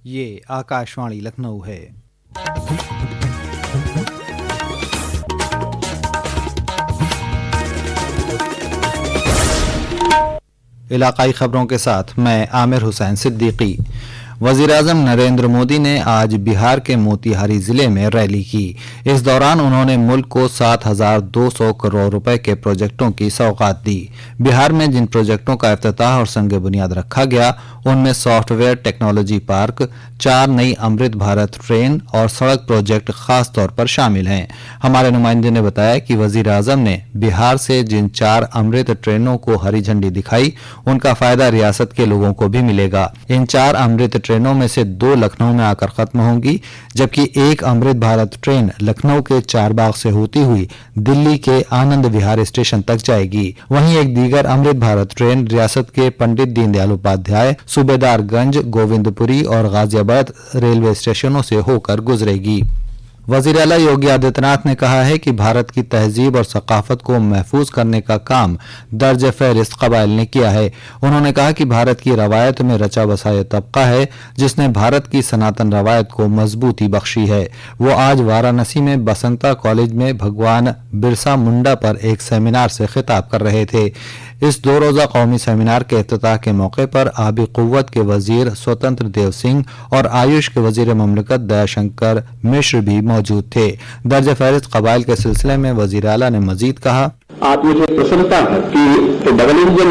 یہ آکاشوانی لکھنؤ ہے۔ علاقائی خبروں کے ساتھ میں عامر حسین صدیقی۔ وزیراعظم نریندر مودی نے آج بہار کے موتیہاری ضلع میں ریلی کی۔ اس دوران انہوں نے ملک کو 7,200 کروڑ روپے کے پروجیکٹوں کی سوغات دی۔ بہار میں جن پروجیکٹوں کا افتتاح اور سنگ بنیاد رکھا گیا ان میں سافٹ ویئر ٹیکنالوجی پارک، 4 نئی امرت بھارت ٹرین اور سڑک پروجیکٹ خاص طور پر شامل ہیں۔ ہمارے نمائندے نے بتایا کہ وزیر اعظم نے بہار سے جن 4 امرت ٹرینوں کو ہری جھنڈی دکھائی ان کا فائدہ ریاست کے لوگوں کو بھی ملے گا۔ ان 4 امرت ٹرینوں میں سے 2 لکھنؤ میں آ کر ختم ہوں گی، جبکہ ایک امرت بھارت ٹرین لکھنؤ کے چار باغ سے ہوتی ہوئی دلی کے آنند وہار اسٹیشن تک جائے گی۔ وہیں ایک دیگر امرت بھارت ٹرین ریاست کے پنڈت دین دیال اپادھیائے، صوبیدار گنج، گووند پوری اور غازی آباد ریلوے اسٹیشنوں سے ہو کر گزرے گی۔ وزیر اعلیٰ یوگی آدتیہ ناتھ نے کہا ہے کہ بھارت کی تہذیب اور ثقافت کو محفوظ کرنے کا کام درج فہرست قبائل نے کیا ہے۔ انہوں نے کہا کہ بھارت کی روایت میں رچا بسا یہ طبقہ ہے جس نے بھارت کی سناتن روایت کو مضبوطی بخشی ہے۔ وہ آج وارانسی میں بسنتا کالج میں بھگوان برسا منڈا پر ایک سیمینار سے خطاب کر رہے تھے۔ اس 2 روزہ قومی سیمینار کے افتتاح کے موقع پر آبی قوت کے وزیر سوتنتر دیو سنگھ اور آیوش کے وزیر مملکت دیا شنکر مشر بھی موجود تھے۔ درج فہرست قبائل کے سلسلے میں وزیر اعلیٰ نے مزید کہا، آج مجھے پرسنتا ہے کہ ڈبل انجن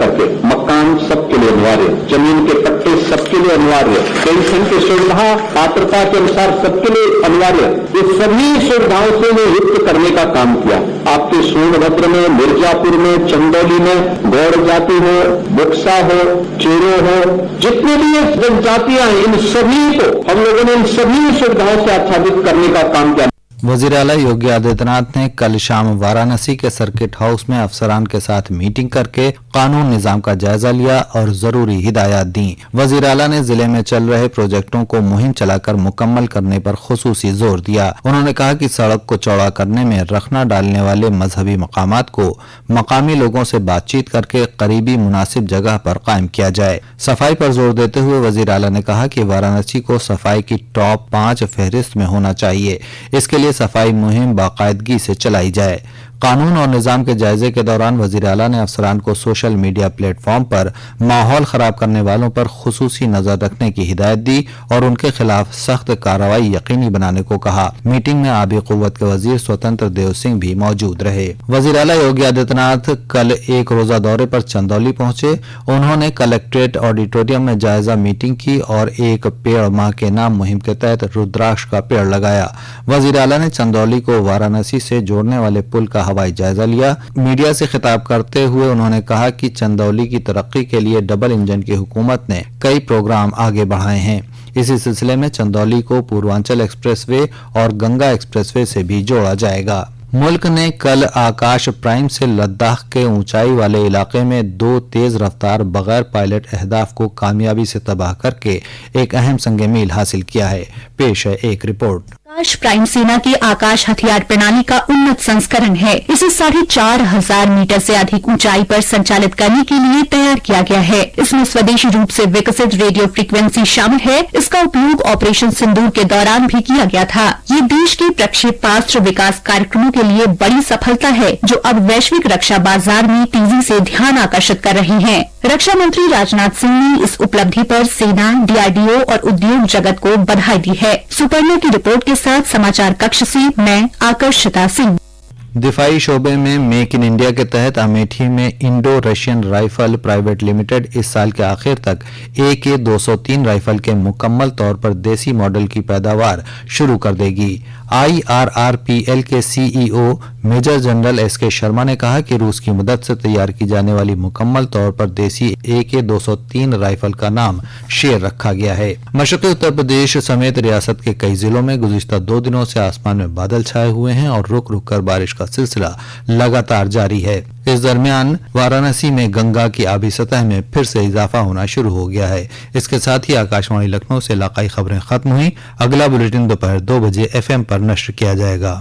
کر کے مکان سب کے لیے انواریہ، زمین کے پٹے سب کے لیے انواریہ، پینشن کی سویدھا پاترتا کے انسار سب کے لیے انواریہ، یہ سبھی سویدھاؤں سے یکت کرنے کا کام کیا۔ آپ کے سون بھدر میں، مرزا پور میں، چندولی میں، گوڑ جاتی ہو، بکسا ہو، چیرو ہو، جتنے بھی جن جاتیاں ہیں ان سبھی کو ہم لوگوں نے ان سبھی سویدھاؤں سے آچھادت کرنے کا کام کیا۔ وزیر اعلیٰ یوگی آدتیہ ناتھ نے کل شام وارانسی کے سرکٹ ہاؤس میں افسران کے ساتھ میٹنگ کر کے قانون نظام کا جائزہ لیا اور ضروری ہدایات دیں۔ وزیر اعلیٰ نے ضلع میں چل رہے پروجیکٹوں کو مہم چلا کر مکمل کرنے پر خصوصی زور دیا۔ انہوں نے کہا کہ سڑک کو چوڑا کرنے میں رخنہ ڈالنے والے مذہبی مقامات کو مقامی لوگوں سے بات چیت کر کے قریبی مناسب جگہ پر قائم کیا جائے۔ صفائی پر زور دیتے ہوئے وزیر اعلیٰ نے کہا کہ وارانسی کو صفائی کی ٹاپ 5 فہرست میں ہونا چاہیے۔ اس کے لیے صفائی مہم باقاعدگی سے چلائی جائے۔ قانون اور نظام کے جائزے کے دوران وزیر اعلیٰ نے افسران کو سوشل میڈیا پلیٹ فارم پر ماحول خراب کرنے والوں پر خصوصی نظر رکھنے کی ہدایت دی اور ان کے خلاف سخت کارروائی یقینی بنانے کو کہا۔ میٹنگ میں آبی قوت کے وزیر سوتنتر دیو سنگھ بھی موجود رہے۔ وزیر اعلیٰ یوگی آدتیہ ناتھ کل ایک روزہ دورے پر چندولی پہنچے۔ انہوں نے کلکٹریٹ آڈیٹوریم میں جائزہ میٹنگ کی اور ایک پیڑ ماں کے نام مہم کے تحت رودراکش کا پیڑ لگایا۔ وزیر اعلیٰ نے چندولی کو وارانسی سے جوڑنے والے پل کا ہوائی جائزہ لیا۔ میڈیا سے خطاب کرتے ہوئے انہوں نے کہا کہ چندولی کی ترقی کے لیے ڈبل انجن کی حکومت نے کئی پروگرام آگے بڑھائے ہیں۔ اسی سلسلے میں چندولی کو پوروانچل ایکسپریس وے اور گنگا ایکسپریس وے سے بھی جوڑا جائے گا۔ ملک نے کل آکاش پرائم سے لداخ کے اونچائی والے علاقے میں 2 تیز رفتار بغیر پائلٹ اہداف کو کامیابی سے تباہ کر کے ایک اہم سنگ میل حاصل کیا ہے۔ پیش ہے ایک رپورٹ۔ آکاش پرائم سینا کی آکاش ہتھیار پرنالی کا انت سنسکرن ہے۔ اسے 4,500 میٹر سے ادھک اونچائی پر سنچالت کرنے کے لیے تیار کیا گیا ہے۔ اس میں سودیشی روپ سے وکست ریڈیو فریکوینسی شامل ہے۔ اس کا اپیوگ آپریشن سندور کے دوران بھی کیا گیا تھا۔ یہ دیش کے پرکشیپاسٹر وکاس کارکرموں کے لیے بڑی سفلتا ہے جو اب ویشوک رکشا بازار میں تیزی سے دھیان آکرشت کر رہی ہیں۔ رکشا منتری راجناتھ سنگھ نے اس اپلبدھی پر سینا، DRDO اور ادیوگ جگت کو بدھائی دی ہے۔ سپرنا کی رپورٹ کے ساتھ سماچار ککش سے میں آکرشتا سنگھ۔ دفاعی شعبے میں میک ان انڈیا کے تحت امیٹھی میں Indo Russian rifle private limited اس سال کے آخر تک AK-203 رائفل کے مکمل طور پر دیسی ماڈل کی پیداوار شروع کر دے گی۔ IRRPL کے CEO major general SK Sharma نے کہا کہ روس کی مدد سے تیار کی جانے والی مکمل طور پر دیسی AK-203 رائفل کا نام شیر رکھا گیا ہے۔ مشرقی اتر پردیش سمیت ریاست کے کئی ضلعوں میں گزشتہ 2 دنوں سے آسمان میں بادل چھائے ہوئے ہیں اور رک رک کر بارش کا سلسلہ لگاتار جاری ہے۔ اس درمیان وارانسی میں گنگا کی آبی سطح میں پھر سے اضافہ ہونا شروع ہو گیا ہے۔ اس کے ساتھ ہی آکاشوانی لکھنؤ سے علاقائی خبریں ختم ہوئی۔ اگلا بلیٹن دوپہر 2 بجے FM پر نشر کیا جائے گا۔